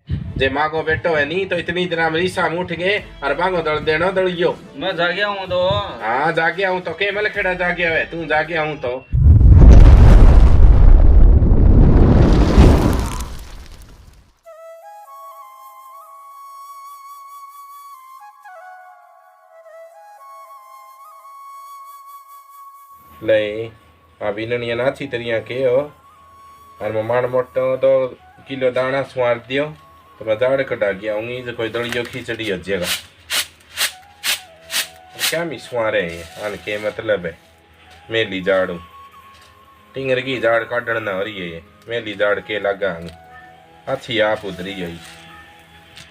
जे माँ को बेटो है नी तो इतनी दिना में रीसा में उठ गए और बांगो दल देनो दलियो। मैं जागया हूँ तो। हाँ जागया हूँ तो के मल खेड़ा जागया है तू जागया हूँ तो। ले अभी ननिया नाची तरिया के हो और मैं मान मोटो 2 किलो दाना स्वार दियो तो मैं दाड़ कटा गया हूँ तो कोई दलियो खिचड़ी हो जाएगा। क्या मिसवारे है आन के मतलब है मेली झाड़ू टिंगर की झाड़ काटन ना हो रही है ये मेली झाड़ के लगा अच्छी आप उधरी हुई।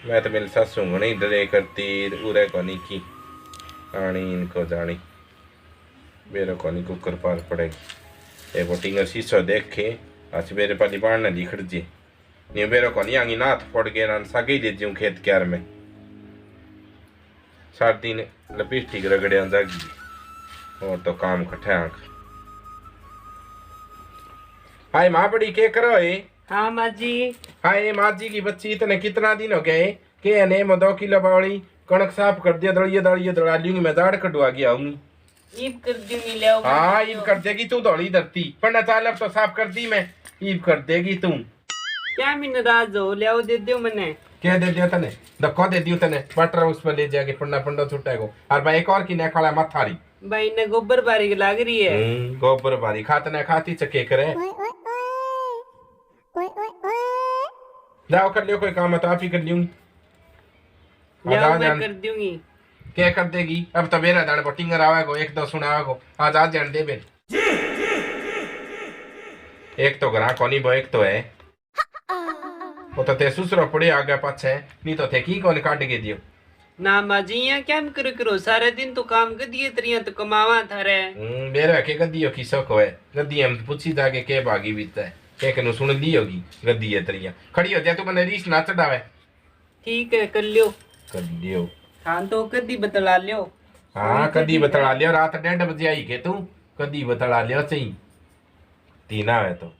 मैं तो मेरी सासू को नहीं डरे करती उरे को नहीं की आनी इनको जानी मेरे को नहीं कुकर पार पड़ेगी। वो टिंगर शीशो देखे आज मेरे पाली बाढ़ लिखड़ जी नहीं मेरे को नहीं आंगी नाथ फोड़ के ना सगे ले जाऊँ खेत क्यार में सर्दी ने लिपस्टिक रगड़े जागी और तो काम कठे आंख। हाय माँ बड़ी के करो ये। हाँ माँ जी। हाय माँ जी की बच्ची इतने कितना दिन हो गए के ने मैं 2 किलो बावली कणक साफ कर दिया दड़िए दड़ा लूंगी मैं दाढ़ कटवा के आऊंगी। ईब कर दूंगी ले आओ। हाँ ईब कर देगी तू दौड़ी धरती पर चाल अब तो साफ कर दी मैं ईब कर देगी तू। क्या मैं नाराज हो ले आओ दे दो मैंने। क्या दे दिया तने धक्को दे दियो तने बटर उस पर ले जाके पंडा पंडा छुटेगो और भाई एक और की ने खड़ा मथारी भाई ने गोबर बारी लाग रही है। गोबर बारी खातने खाती चके करे जाओ कर लियो कोई काम है तो आप ही कर लियूंगी। जाओ मैं कर दूंगी। क्या कर देगी अब तो मेरा दाड़ टिंगर आवेगो 1-2 सुनावेगो आज आज जान दे बेन एक तो ग्राहक कोनी बो एक तो है वो तो ते सुसरो पड़े आगे पाछे नहीं तो थे की कौन काट के दियो ना माँ जी यहाँ क्या करो सारे दिन तो काम कर दिए तरिया तो कमावा थारे। मेरा के गद्दियो की शौक है गद्दी हम पूछी जाके के भागी बीता है के कनु सुन ली होगी गद्दी है तरिया खड़ी हो जाए तू मैंने रीस ना चढ़ावे। ठीक है कर लियो। हाँ तो कदी बतला लियो। हाँ कदी बतला लियो रात 1:30 बजे आई के तू कदी बतला लियो सही तीना है तो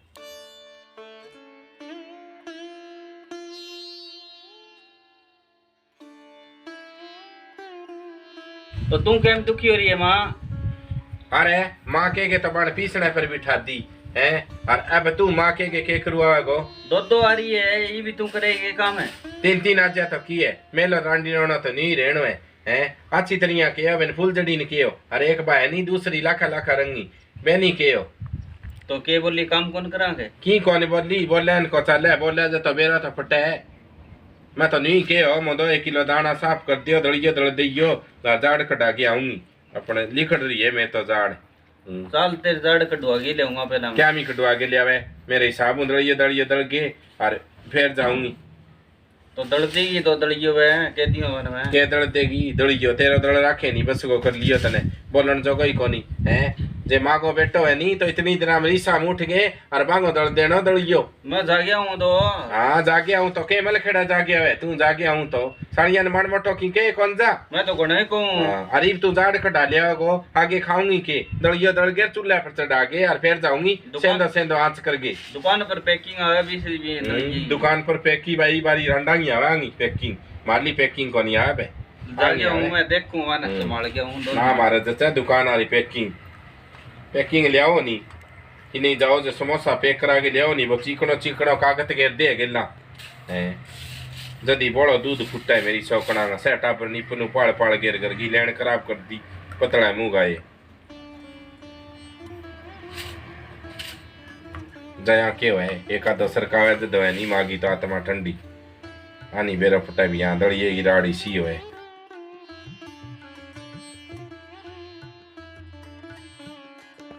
तू केम दुखी हो रही है माँ। अरे माँ के तो बड़ पीसने पर बिठा दी है और अब तू माँ के करवाएगो दो आ रही है ये भी तू करेगी काम है 3 आज तो की है मेलो रांडी रोना तो नहीं रहनो है अच्छी तरिया के अब फुल जड़ी ने कियो अरे एक बाय नहीं दूसरी लाखा लाखा रंगी बेनी कियो तो के बोली काम कौन करांगे की कौन बोली बोले को चले बोले जो तो मेरा तो फटे है मैं तो नहीं के हो मैं 2 किलो दाना साफ कर दियो दड़ियो दड़ दियो झाड़ कटा के आऊंगी अपने लिखड़ रही है मैं तो झाड़ चाल तेरे झाड़ कटवा के लेऊंगा पहला क्या मैं कटवा के लिया मेरे हिसाब दड़ियो दड़ियो दड़ के और फिर जाऊंगी तो दड़ देगी तो दड़ियो वे कह दियो मैं के दड़ देगी दड़ियो तेरा दड़ रखे नहीं बस को कर लियो तने बोलन जो कोई कोनी है जे माँ को बेटो है नी तो इतनी दिना में रीसा में उठ गए और बांगो दड़ देनो दड़ियो। मैं जागया हूँ तो। हाँ जागया हूँ तो के मल खेड़ा जागया है तू जागया हूँ तो साड़िया ने मन मोटो की के कौन जा मैं तो गुणे को अरे तू झाड़ कटा लिया गो आगे खाऊंगी के दड़ियो दड़ के चूल्हे पर चढ़ा के और फिर जाऊंगी सेंदो सेंदो आंच करके दुकान पर पैकिंग आवे भी दुकान पर पैकी बाई बारी रंडांगी आवांगी पैकिंग मारली पैकिंग को नहीं आवे जागया हूँ मैं देखूं वाना संभाल गया हूँ ना मारे जचा दुकान वाली पैकिंग ले आओ नी इन्हीं जाओ जो समोसा पैक करा के ले आओ नी वो चिकनो कागज घेर दे गिल्ला हैं जदी बोलो दूध फुट्टा है मेरी शौकना का सेटा पर निपनु पाड़ पाड़ गिर कर की लैंड खराब कर दी पतला मुंह गाये जया क्यों है एक आधा सरकावे तो दवा नहीं मांगी तो आत्मा ठंडी आनी बेरा फुटा भी यहाँ दड़िए की राड़ी सी है।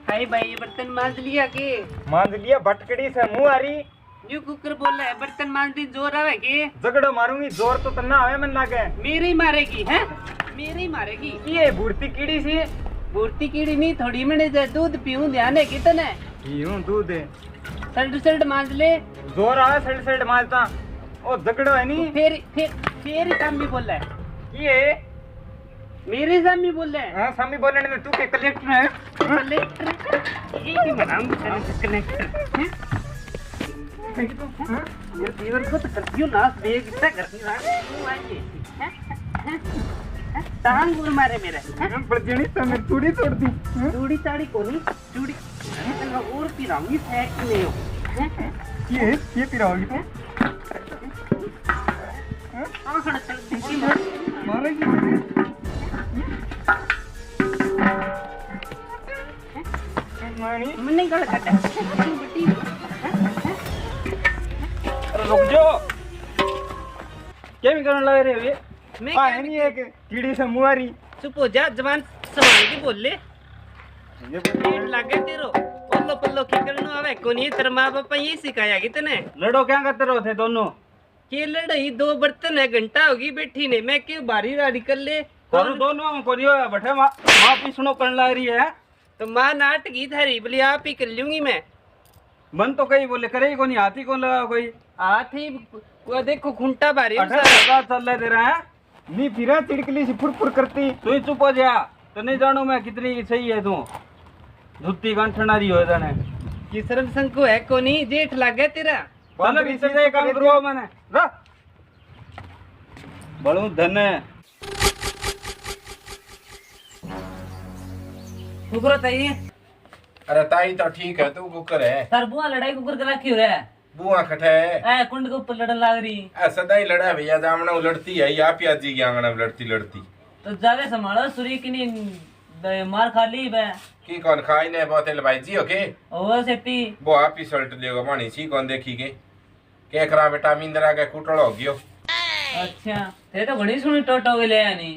हाय भाई बर्तन मांज लिया के मांज लिया भटकड़ी से मुंह आ रही यू कुकर बोला है बर्तन मांज दी जोर आवे के झगड़ो मारूंगी जोर तो तन्ना आवे मन लागे मेरे ही मारेगी हैं मेरे ही मारेगी ये भूरती कीड़ी सी भूरती कीड़ी नहीं थोड़ी मिनट जाए दूध पीऊं ध्यान है कितने यूं दूध सल्ट मांज ले जोर आवे सल्ट मारता ओ झगड़ो है नी फिर सामी बोला है ये मेरे सामी बोल रहे हैं। हां सामी बोलने में तू के कलेक्टर है कलेक्टर एक ही नाम कलेक्टर फेंक दो हाँ? ये दीवर को तो करती हूँ नाश दे कितना करती हूँ क्यों आइए तान गुल मारे मेरे बड़जनी तो मैं चूड़ी तोड़ दी हाँ? चूड़ी चाड़ी को नहीं चूड़ी मैं और पिराऊंगी फेंक नहीं हो ये पी रहा होगी तुम हाँ खड़ा चल देखी मारेगी मानी मैंने गल काटा बेटी अरे रुक जाओ क्या भी करने लग रहे हो ये मैं हाँ क्या है नहीं एक कीड़ी से मुआरी चुप हो जा जवान संभाल के बोल ले ये पेड़ लागे तेरो पल्लो पल्लो की करनो आवे कोनी तेरे माँ बापा ये सिखाया कि तने लड़ो क्या करते रहो थे दोनों के लड़ाई दो बर्तन है घंटा होगी बैठी ने मैं क्यों बारी राड़ी कर ले और दोनों में कोनी होया बैठे माँ पिसनो करने लग रही है तो माँ नाट की थारी बोली आप ही कर लूंगी मैं मन तो कहीं बोले करे ही कोनी हाथी कौन लगा कोई हाथी वो देखो खुंटा बारी चल रहे दे रहा है नी फिरा चिड़कली सी फुर करती तू ही चुप हो जा तो नहीं जानू मैं कितनी सही है तू धुत्ती गंठनारी हो जाने की शर्म संको है कोनी जेठ लागे तेरा चलो भीतर से काम करो मैंने रा बड़ू धन है कुकर ताई अरे ताई तो ठीक है तू कुकर है तार बुआ लड़ाई कुकर करा क्यों रे बुआ कठे ए कुंड के ऊपर लड़न लाग रही सदा ही लड़ा भैया जामना लड़ती है या प्याजी की आंगना में लड़ती लड़ती तो जावे संभालो सूरी की नहीं मार खा ली बे की कौन खाई ने बहुत भाई जी ओके ओ सेती वो आप ही सल्ट लियो मानी सी कौन देखी के करा बेटा मिंदरा के कुटड़ हो गयो अच्छा थे तो बड़ी सुनी टोटो के ले आनी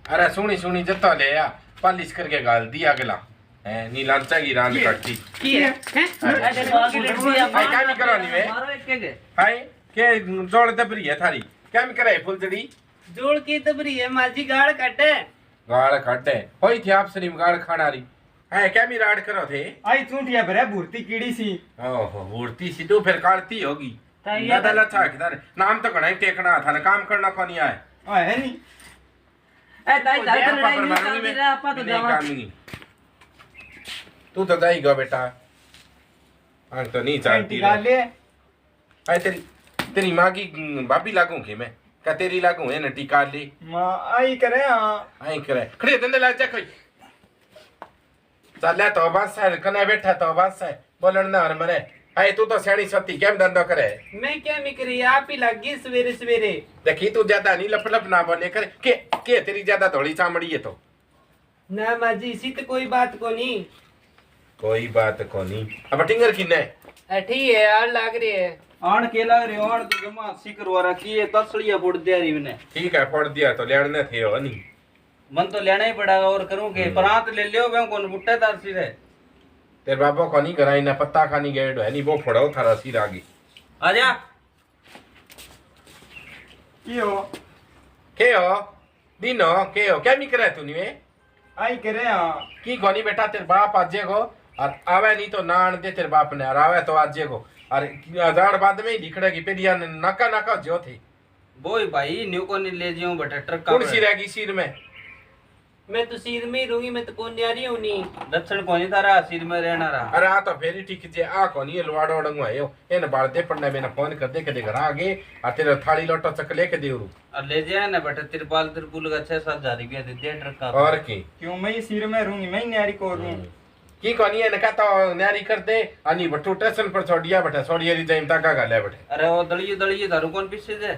अरे सुनी सुनी जत्ता ले या पालिश करके गाल दिया गला है नी लांचा की रान कटती की है ए देखो आगे लड़ती है हाय क्या नहीं करानी वे मारो एक के हाय के जोड़ दबरी है थारी क्या नहीं करे फुलजड़ी जोड़ की तबरी है माजी गाड़ काटे गाड़ काटे होई थी आप सरीम गाड़ खाना रही है क्या मी राड करो थे आई चूंटिया भरे भूरती कीड़ी सी ओहो मूर्ति सी तो फिर काटती होगी ताई दादा लच्छा किधर नाम तो घना ही टेकना था ना काम करना कौन आए हाँ है नहीं ए ताई ताई तो लड़ाई पर नहीं मारूंगी चलती मैं रे आपा तो नहीं जावा काटूंगी तू तो जाएगा बेटा हाँ तो नहीं चाहती गाल ले अरे तेरी तेरी माँ की भाभी लागू के मैं क्या तेरी लागू है ना टीका ले माँ आई करे हाँ आई करे खड़े धंधे लाज जा कोई चल तो बस है कने बैठा तो बस है बोलन ना और मरे अरे तू तो सियाणी सती केम धंधो करे मैं क्या मिकरी आप ही लगी सवेरे सवेरे देखी तू ज्यादा नहीं लप लप ना बोले कर के तेरी ज्यादा थोड़ी चामड़ी है तो ना माजी इसी तो कोई बात को नहीं कोई बात को नहीं अब टिंगर की ने ठीक है यार लाग रही है आण के लग रहे आण तो जमा सिकर वाला की है तसलिया फोड़ दिया रही मैंने ठीक है फोड़ दिया तो लेने थे हो नहीं मन तो लेना ही पड़ेगा और करूं के परांत ले लियो मैं कौन बुट्टे तार सी रे तेरे बाबा को नहीं कराई ना पत्ता खानी गेड़ है नहीं वो फोड़ो थारा सिर आगे आजा की हो दिनो के हो क्या नहीं करे तू नहीं आई करे हाँ की कोनी बेटा तेरे बाप आजे को और आवे नहीं तो नान दे तेरे बाप ने और आवे तो आजे को और हजार बाद में ही लिखड़ेगी पेरिया ने नाका नाका जो थी बोई भाई न्यू को नहीं ले जियो बटे ट्रक कौन सी रहेगी सिर में मैं तो सिर में ही रहूंगी मैं तो कौन न्यारी हूँ नहीं दक्षिण कोनी तारा सिर में रहना रहा अरे आ तो फेरी ठीक जे आ कोनी ये लवाड़ो डंगो है यो इन बाल दे पड़ने मैंने फोन कर दे के दे घर आगे और तेरे थाली लोटो चक लेके दे रू और ले जाए ना बटे तिरपाल तिरपुल का 6-7 हजार रुपया दे दिया ट्रक का और की क्यों मैं सिर में रहूंगी मैं न्यारी को रहूं की कोनी है नका तो न्यारी कर दे अनि बटू स्टेशन पर छोड़िया बैठा छोड़िया री जाइम ताका गाले बैठे अरे वो दलिए दारू कौन पीछे दे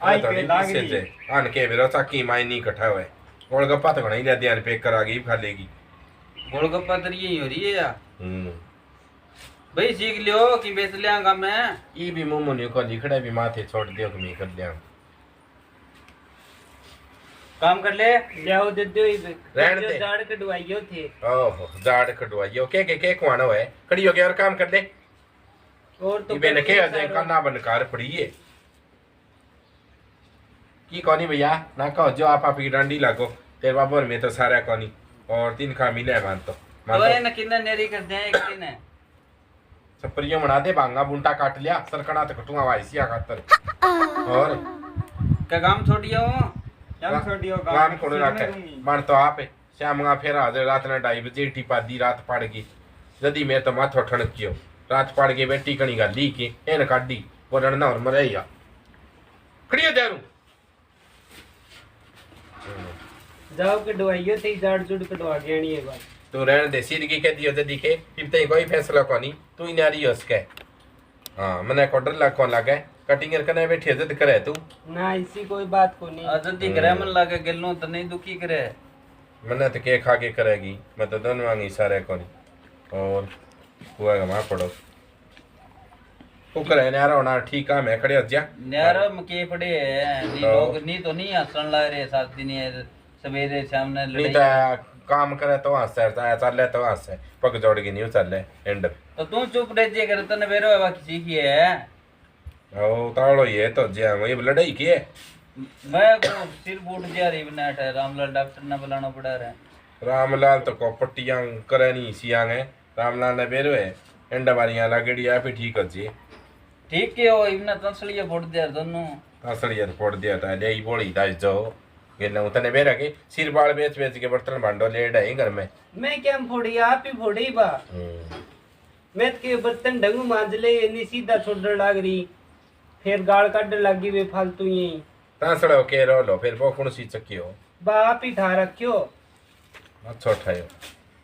आई के लाग रही आन के मेरा चाकी माई नहीं इकट्ठा हुए गोलगप्पा तो घना ही ले ध्यान पैक करा के खा लेगी गोलगप्पा तो यही हो रही है या भाई सीख लियो कि बेच लियांगा मैं ई भी मुमुनी को लिखड़े भी माथे छोड़ दियो कि मैं कर लिया काम कर ले जाओ दे दो रहने दे। जाड़ कटवाइयो थे ओहो जाड़ कटवाइयो के कुआनो है खड़ी हो गया और काम कर ले और तो इबे ने के अजे काना बनकार पड़ी है की कोनी भैया ना कहो जो आप की डंडी लागो तेरे बाबू में तो सारा कोनी और तीन खा मिले मान तो तो ये न किन्ना नेरी कर दे एक दिन है सपरियो बना दे बांगा बुंटा काट लिया सरकना तो कटुआ वाइसिया खातर और क्या काम छोड़ियो काम छोड़ियो काम कोने रखे मान तो आप शाम गा फेरा आज रात ने 2:30 बजे टिपा दी रात पड़ गई यदि मैं तो माथो ठणकियो रात पाड़ के बेटी कणी गाली के एन काडी बोलण ना और मरे या खड़ी हो जारू जाओ कटवाइयो थे जाड़ जुड़ कटवा गया नहीं है बात तू रहने दे सिर की कहती हो दिखे इतने कोई फैसला कोनी तू ही नारी उसके हाँ मने को डर लाग कौन लागे कटिंग करने बैठी है जिद करे तू ना इसी कोई बात को नहीं अजदी करे मन लागे गेलो तो नहीं दुखी करे मने तो के खा के करेगी मैं तो दोनों मांगी सारे कोनी और हुआ का मां पड़ो करे न्यारा होना ठीक काम है खड़े हो जा न्यारा में के पड़े है नी लोग नी तो नहीं हंसण ला रहे साथ दिन सवेरे शाम ने नहीं लड़ाई तो काम करे तो हंसे चले तो हंसे पग जोड़ के नहीं चले एंड तो तू चुप रह जे कर तने बेरो है बाकी सीखी है ओ ताड़ो ये तो जे ये लड़ाई की है मैं को सिर बूट जा रही बनाट है रामलाल डॉक्टर ने बुलाना पड़ा रहा रामलाल तो को पट्टियां करे नहीं सियांग है रामलाल ने बेरो है एंड वारियां लगड़ी आप ही ठीक हो जी ठीक है वो इतना तंसलिया फोड़ दिया दोनों असलियत फोड़ दिया था ले ही बोली दाज जो गेला उतने बेरा के सिर बाल बेच बेच के बर्तन भांडो ले डाई घर में मैं क्या फोड़ी आप ही फोड़ी बा मैं के बर्तन ढंग मांज ले इन्नी सीधा छोड़ लाग रही फिर गाल काट लगी वे फालतू यही तांसड़ो के रो लो फिर बोखुण सी चकियो बा आप ही ठा रखियो अच्छा उठायो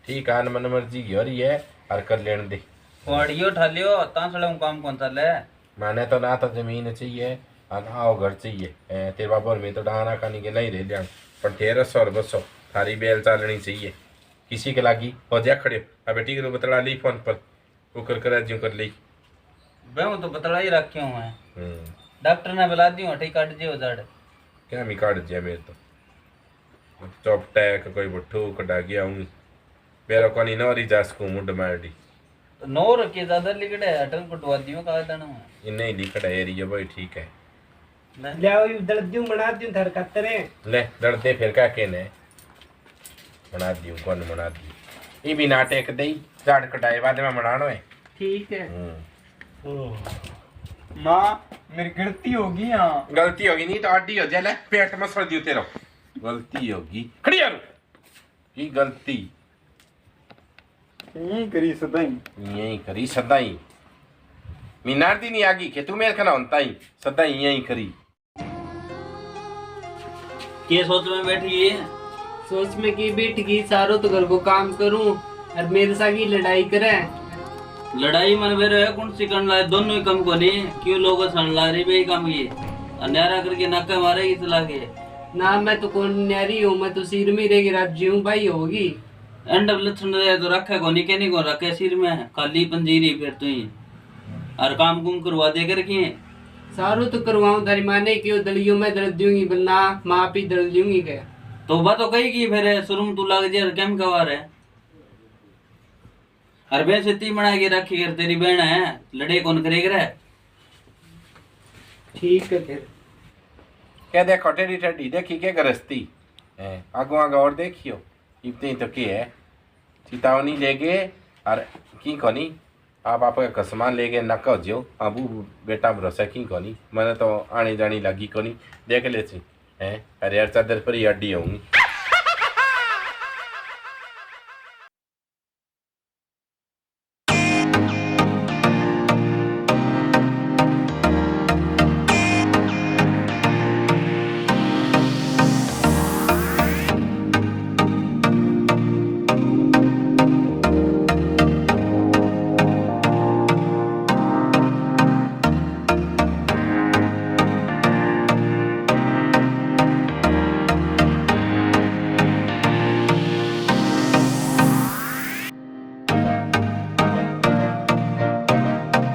ठीक आन मन मर्जी की हो रही है और कर लेने दे फोड़ियो ठालियो तांसड़े काम कौन चले माने तो ना तो जमीन चाहिए और आओ घर चाहिए तेरे बाबा में तो डाना खानी के नहीं रह लिया पर 1300 और 200 थारी बेल चालनी चाहिए किसी के लागी हो जा खड़े अब बेटी के बतला ली फोन पर वो कर ज्यों कर ली मैं तो बतला ही रखे हूँ मैं डॉक्टर ने बुला दी हटे काट दियो जड़ क्या मी काट दिया मेरे तो चौप टैक कोई बुट्ठू कटा गया हूँ मेरा कोनी नौरी जास को मुंड मारडी तो नौर के ज्यादा लिखड़े अटन कटवा दियो का देना है इन्हें लिखड़ा एरिया भाई ठीक है ले आओ दर्द दूं बना दूं धर कतरे ले डरते फिर क्या कहने बना दियो कौन बना दियो ये भी नाटक दई झाड़ कटाए बाद में बनानो है ठीक है माँ मेरी गलती होगी हाँ गलती होगी नहीं तो आडी हो जाए ले पेट में सड़ दियो तेरा गलती होगी खड़ी यार की गलती यही करी सदाई यही करी सदाई मीनार दी नहीं आगी के तू मेरे खना होता ही सदाई यही करी के सोच में बैठी है सोच में की बैठ गई सारो तो घर को काम करूं और मेरे साथ की लड़ाई करे लड़ाई मन बेरो है कौन सी करन लाए दोनों ही कम को नहीं क्यों लोग सन ला रही बे काम ये अन्यारा करके नक्का मारेगी चला के ना मैं तो कौन न्यारी हूँ मैं तो सिर में रहेगी राज्य हूँ भाई होगी एंड ऑफ लक्षण रहे तो रखे को नहीं के नहीं को रखे सिर में खाली पंजीरी फिर तू ही और काम कुम करवा दे कर किए सारो तो करवाऊं तारी माने क्यों दलियों में दर्द दूंगी बन्ना माँ भी दर्द दूंगी क्या तो बात तो कही की फिर शुरू तू लग जाए केम कवा रहे हर बेस इतनी बना के रखी कर तेरी बहन है लड़े कौन करेगा ठीक है फिर क्या देखो टेढ़ी टेढ़ी देखी क्या गरजती आगो आगो और देखियो इतनी तो की है चेतावनी लेगे और की कोनी आप कसमान लेगे न कहो अबू बेटा भरोसा की कोनी मैंने तो आनी जानी लगी कोनी देख ले हैं अरे यार चादर पर ही अड्डी होंगी